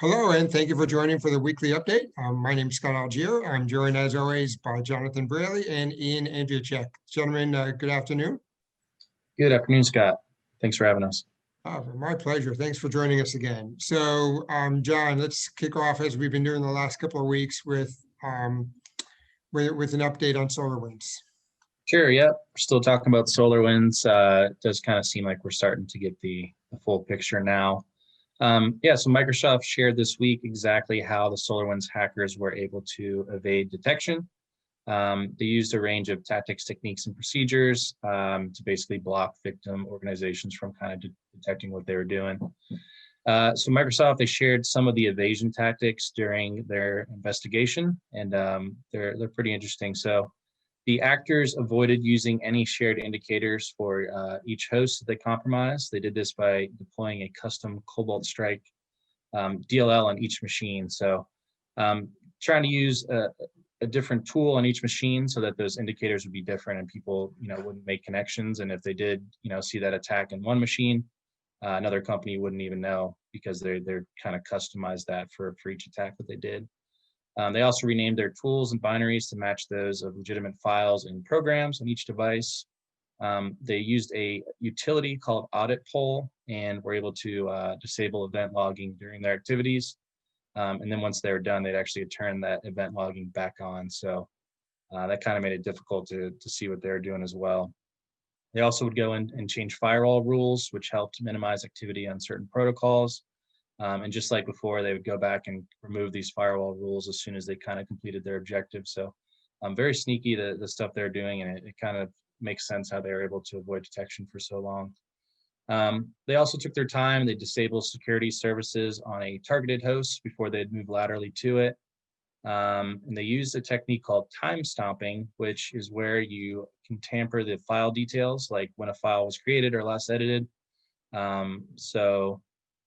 Hello, and thank you for joining for the weekly update. My name is Scott Algier. I'm joined, as always, by Jonathan Braley and Ian Andrzejczyk. Gentlemen, good afternoon. Good afternoon, Scott. Thanks for having us. My pleasure. Thanks for joining us again. So, John, let's kick off as we've been doing the last couple of weeks with an update on SolarWinds. Sure, yeah. We're still talking about SolarWinds. It does kind of seem like we're starting to get the full picture now. So Microsoft shared this week exactly how the SolarWinds hackers were able to evade detection. They used a range of tactics, techniques, and procedures to basically block victim organizations from kind of detecting what they were doing. So Microsoft, they shared some of the evasion tactics during their investigation, and they're pretty interesting. So the actors avoided using any shared indicators for each host that they compromised. They did this by deploying a custom Cobalt Strike DLL on each machine. So trying to use a different tool on each machine so that those indicators would be different and people, wouldn't make connections. And if they did, see that attack in one machine, another company wouldn't even know because they're kind of customized that for each attack that they did. They also renamed their tools and binaries to match those of legitimate files and programs on each device. They used a utility called Audit Poll and were able to disable event logging during their activities. And then once they were done, they'd actually turn that event logging back on. So that kind of made it difficult to see what they were doing as well. They also would go in and change firewall rules, which helped minimize activity on certain protocols. And just like before, they would go back and remove these firewall rules as soon as they kind of completed their objective. So very sneaky, the stuff they're doing, and it kind of makes sense how they were able to avoid detection for so long. They also took their time. They disabled security services on a targeted host before they'd move laterally to it. And they used a technique called time stomping, which is where you can tamper the file details, like when a file was created or last edited. So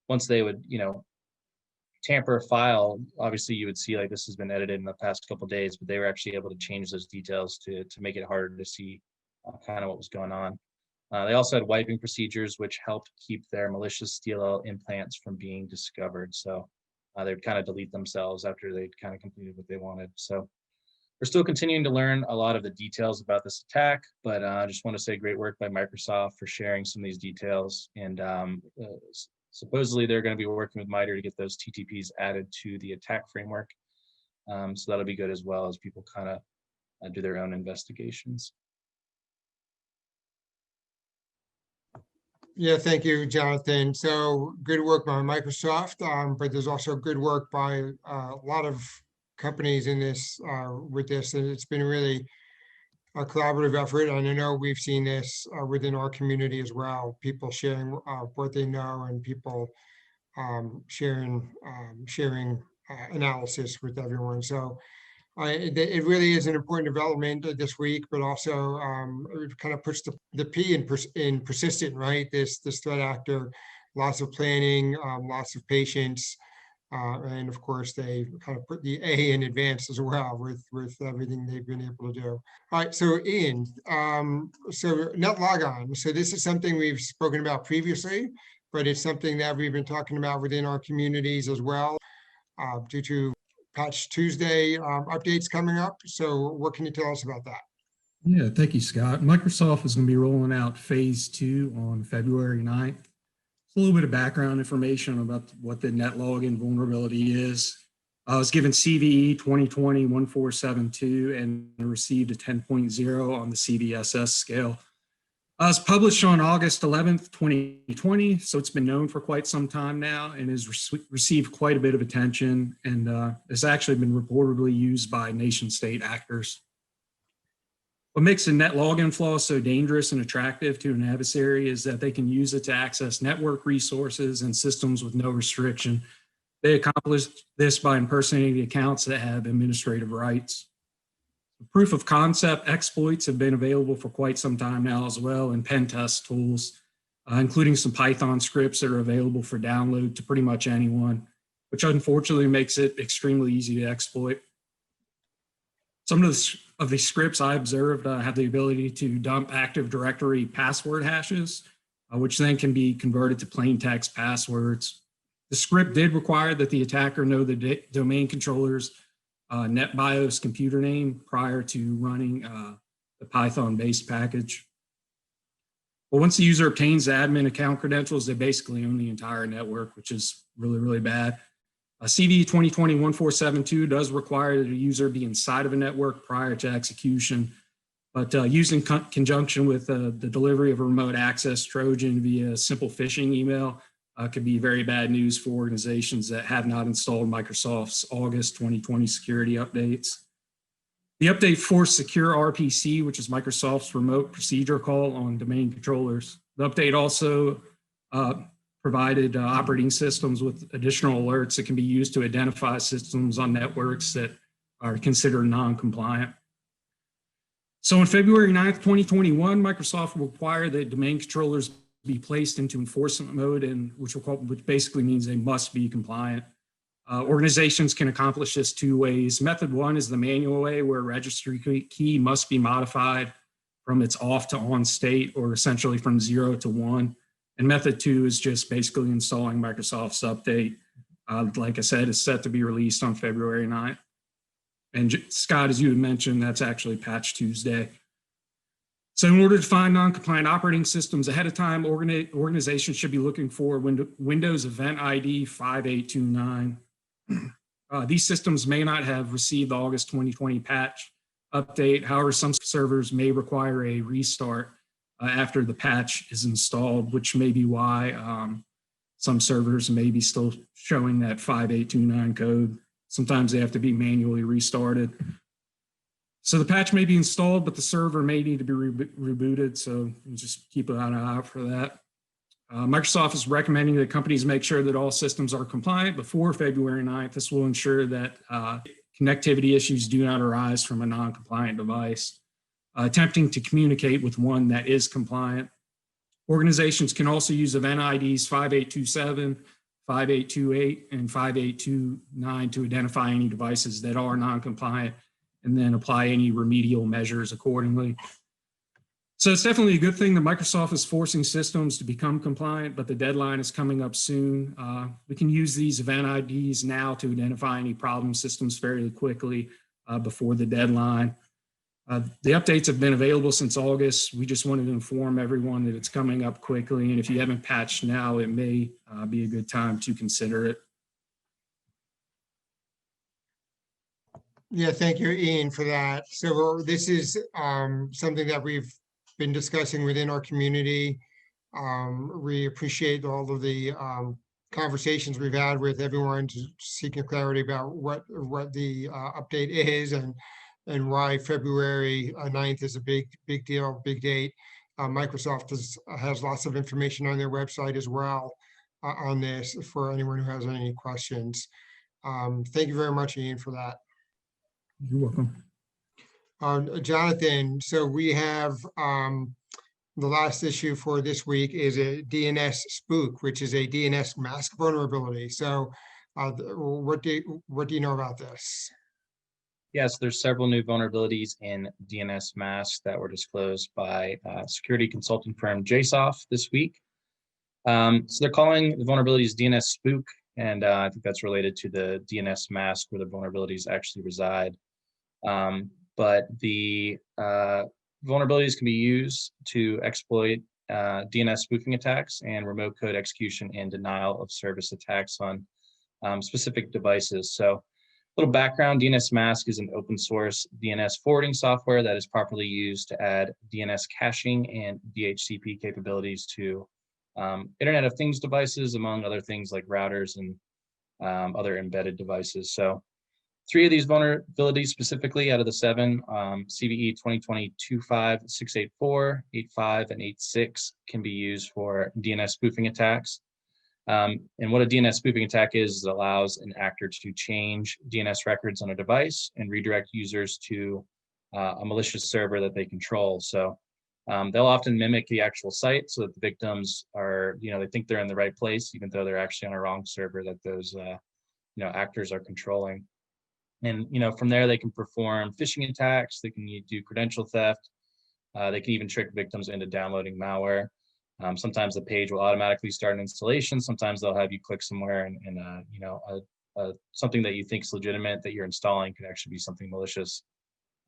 once they would, tamper a file, obviously you would see like this has been edited in the past couple of days, but they were actually able to change those details to make it harder to see kind of what was going on. They also had wiping procedures, which helped keep their malicious DLL implants from being discovered. So they would kind of delete themselves after they'd kind of completed what they wanted. So we're still continuing to learn a lot of the details about this attack, but I just want to say great work by Microsoft for sharing some of these details. And supposedly they're going to be working with MITRE to get those TTPs added to the attack framework. So that'll be good as well as people kind of do their own investigations. Yeah, thank you, Jonathan. So good work by Microsoft, but there's also good work by a lot of companies in this with this, and it's been really a collaborative effort. And I know we've seen this within our community as well. People sharing what they know, and people sharing analysis with everyone. So it really is an important development this week, but also it kind of puts the P in persistent, right? This threat actor, lots of planning, lots of patience, and of course they kind of put the A in advance as well with everything they've been able to do. All right, so Ian, so Netlogon. So this is something we've spoken about previously, but it's something that we've been talking about within our communities as well, due to Patch Tuesday updates coming up. So what can you tell us about that? Yeah, thank you, Scott. Microsoft is going to be rolling out phase 2 on February 9th. It's a little bit of background information about what the Netlogon vulnerability is. I was given CVE 2020-1472 and received a 10.0 on the CVSS scale. It was published on August 11th, 2020, so it's been known for quite some time now and has received quite a bit of attention, and has actually been reportedly used by nation-state actors. What makes the Netlogon flaw so dangerous and attractive to an adversary is that they can use it to access network resources and systems with no restriction. They accomplish this by impersonating accounts that have administrative rights. Proof of concept exploits have been available for quite some time now as well in pen test tools, including some Python scripts that are available for download to pretty much anyone, which unfortunately makes it extremely easy to exploit. Some of the scripts I observed have the ability to dump Active Directory password hashes, which then can be converted to plain text passwords. The script did require that the attacker know the domain controller's NetBIOS computer name prior to running the Python-based package. But once the user obtains the admin account credentials, they basically own the entire network, which is really, really bad. CV 2020-1472 does require that a user be inside of a network prior to execution, but used in conjunction with the delivery of a remote access Trojan via simple phishing email could be very bad news for organizations that have not installed Microsoft's August 2020 security updates. The update forced secure RPC, which is Microsoft's remote procedure call on domain controllers. The update also provided operating systems with additional alerts that can be used to identify systems on networks that are considered non-compliant. So on February 9th, 2021, Microsoft will require that domain controllers be placed into enforcement mode, and which basically means they must be compliant. Organizations can accomplish this two ways. Method one is the manual way, where a registry key must be modified from its off to on state, or essentially from 0 to 1. And method two is just basically installing Microsoft's update. Like I said, it's set to be released on February 9th. And Scott, as you had mentioned, that's actually Patch Tuesday. So in order to find non-compliant operating systems ahead of time, organizations should be looking for Windows Event ID 5829. These systems may not have received the August 2020 patch update. However, some servers may require a restart after the patch is installed, which may be why some servers may be still showing that 5829 code. Sometimes they have to be manually restarted. So the patch may be installed, but the server may need to be rebooted. So just keep an eye out for that. Microsoft is recommending that companies make sure that all systems are compliant before February 9th. This will ensure that connectivity issues do not arise from a non-compliant device. Attempting to communicate with one that is compliant. Organizations can also use event IDs 5827, 5828, and 5829 to identify any devices that are non-compliant and then apply any remedial measures accordingly. So it's definitely a good thing that Microsoft is forcing systems to become compliant, but the deadline is coming up soon. We can use these event IDs now to identify any problem systems fairly quickly before the deadline. The updates have been available since August. We just wanted to inform everyone that it's coming up quickly, and if you haven't patched now, it may be a good time to consider it. Yeah, thank you, Ian, for that. So this is something that we've been discussing within our community. We appreciate all of the conversations we've had with everyone to seeking clarity about what the update is and why February 9th is a big deal, big date. Microsoft has lots of information on their website as well on this for anyone who has any questions. Thank you very much, Ian, for that. You're welcome. Jonathan, so we have the last issue for this week is a DNSpooq, which is a DNSmasq vulnerability. So what do you know about this? Yes, there's several new vulnerabilities in DNSmasq that were disclosed by security consulting firm JSOF this week. So they're calling the vulnerabilities DNSpooq, and I think that's related to the DNSmasq where the vulnerabilities actually reside. But the vulnerabilities can be used to exploit DNS spoofing attacks and remote code execution and denial of service attacks on specific devices. So a little background, DNSmasq is an open source DNS forwarding software that is properly used to add DNS caching and DHCP capabilities to Internet of Things devices, among other things like routers and other embedded devices. So 3 of these vulnerabilities specifically out of the 7, CVE 2020-25, 684, 85, and 86 can be used for DNS spoofing attacks. And what a DNS spoofing attack is, it allows an actor to change DNS records on a device and redirect users to a malicious server that they control. So they'll often mimic the actual site so that the victims are, they think they're in the right place, even though they're actually on a wrong server that those, actors are controlling. And, from there, they can perform phishing attacks, they can do credential theft, they can even trick victims into downloading malware. Sometimes the page will automatically start an installation. Sometimes they'll have you click somewhere and you know, something that you think is legitimate that you're installing could actually be something malicious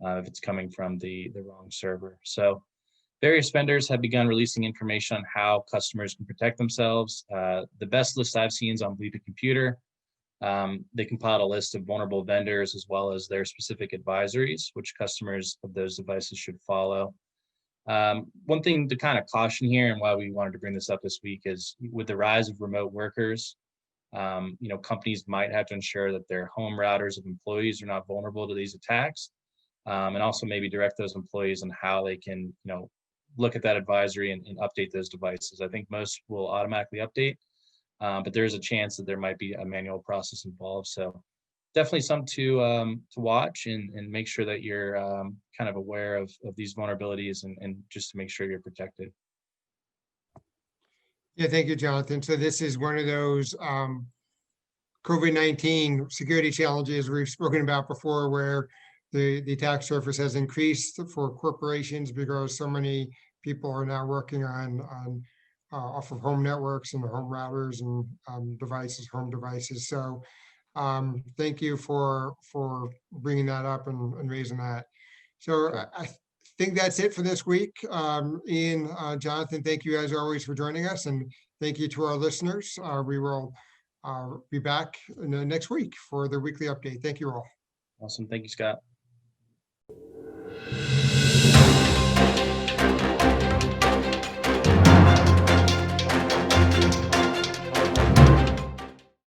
if it's coming from the wrong server. So various vendors have begun releasing information on how customers can protect themselves. The best list I've seen is on Bleep a Computer. They compiled a list of vulnerable vendors as well as their specific advisories, which customers of those devices should follow. One thing to kind of caution here and why we wanted to bring this up this week is with the rise of remote workers, you know, companies might have to ensure that their home routers of employees are not vulnerable to these attacks, and also maybe direct those employees on how they can, you know, look at that advisory and update those devices. I think most will automatically update, but there is a chance that there might be a manual process involved. So definitely something to watch and make sure that you're kind of aware of these vulnerabilities and just to make sure you're protected. Yeah, thank you, Jonathan. So this is one of those COVID-19 security challenges we've spoken about before, where the attack surface has increased for corporations because so many people are now working on off of home networks and home routers and devices, home devices. So thank you for bringing that up and raising that. So I think that's it for this week. Ian, Jonathan, thank you as always for joining us, and thank you to our listeners. We will be back next week for the weekly update. Thank you all. Awesome. Thank you, Scott.